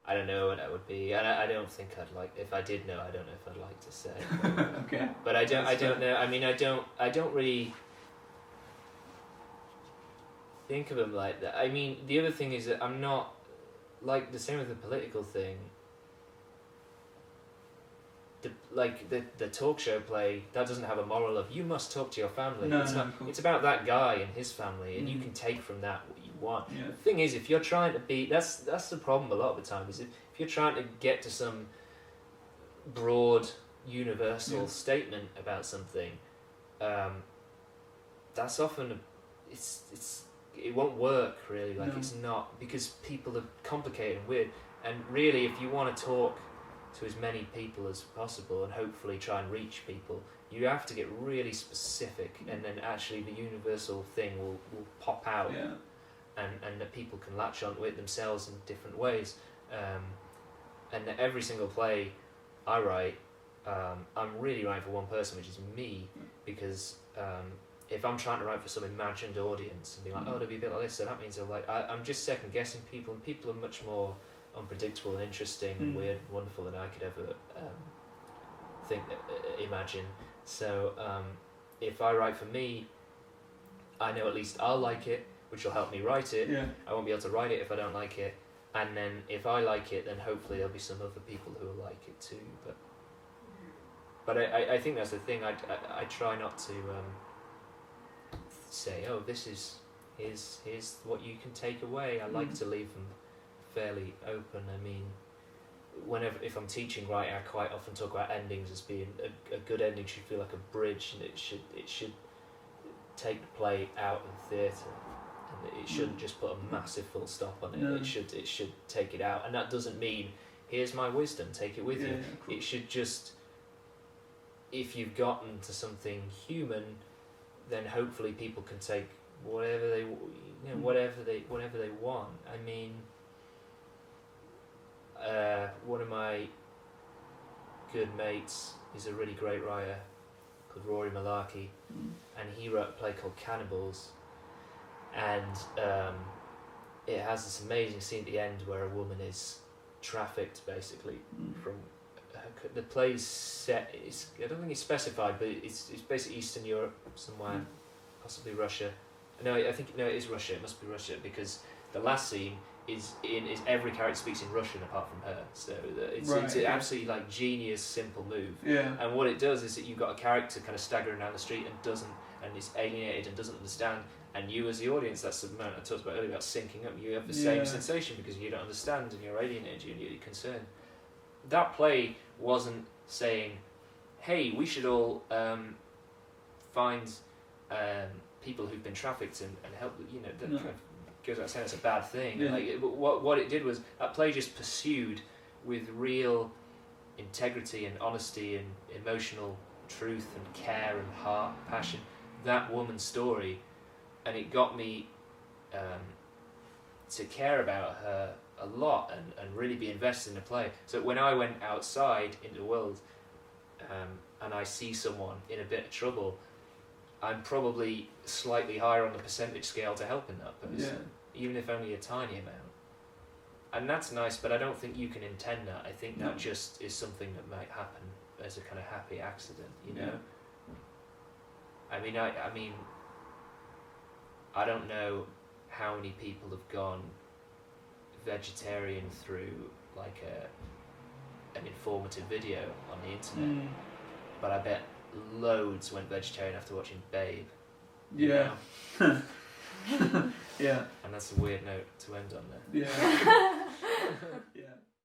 I don't know what that would be, and I don't think I'd like. If I did know, I don't know if I'd like to say. Okay. But I don't know. I mean, I don't really think of them like that. I mean, the other thing is that I'm not like the same with the political thing. The talk show play that doesn't have a moral of you must talk to your family. No, it's no, not. of course. It's about that guy and his family, and you can take from that what you want. Yeah. The thing is, if you're trying to be, that's the problem a lot of the time. Is if you're trying to get to some broad universal statement about something, that's often it won't work really. Like it's not, because people are complicated and weird. And really, if you want to talk to as many people as possible and hopefully try and reach people, you have to get really specific, and then actually the universal thing will pop out, and that people can latch onto it themselves in different ways. And every single play I write, I'm really writing for one person, which is me, because if I'm trying to write for some imagined audience and be like, oh, it'll be a bit like this, so that means I'm just second guessing people, and people are much more unpredictable and interesting and weird and wonderful than I could ever imagine. So if I write for me, I know at least I'll like it, which will help me write it. I won't be able to write it if I don't like it, and then if I like it, then hopefully there'll be some other people who will like it too. But I think that's the thing. I try not to say, oh, here's what you can take away. I like to leave them fairly open. I mean, if I'm teaching writing, I quite often talk about endings as being a good ending should feel like a bridge, and it should take the play out of the theatre, and it shouldn't just put a massive full stop on it. It should take it out, and that doesn't mean here's my wisdom, take it with you. It should just, if you've gotten to something human, then hopefully people can take whatever they want. I mean, one of my good mates is a really great writer called Rory Malarkey, and he wrote a play called Cannibals, and it has this amazing scene at the end where a woman is trafficked basically from the play's set. I don't think it's specified, but it's basically Eastern Europe somewhere, possibly Russia. No, it is Russia. It must be Russia, because the last scene is every character speaks in Russian apart from her. So it's an absolutely like genius, simple move. And what it does is that you've got a character kind of staggering down the street and is alienated and doesn't understand. And you as the audience, that's the moment I talked about earlier about syncing up. You have the same sensation because you don't understand and you're alienated and you're concerned. That play wasn't saying, hey, we should all find people who've been trafficked and help, that kind of goes without saying it's a bad thing. What it did was, that play just pursued with real integrity and honesty and emotional truth and care and heart, passion, that woman's story, and it got me to care about her a lot and really be invested in the play. So when I went outside into the world and I see someone in a bit of trouble, I'm probably slightly higher on the percentage scale to helping that person, even if only a tiny amount. And that's nice, but I don't think you can intend that. I think that just is something that might happen as a kind of happy accident, I mean, I don't know how many people have gone vegetarian through like an informative video on the internet, but I bet loads went vegetarian after watching Babe. Yeah. And that's a weird note to end on there. Yeah. Yeah.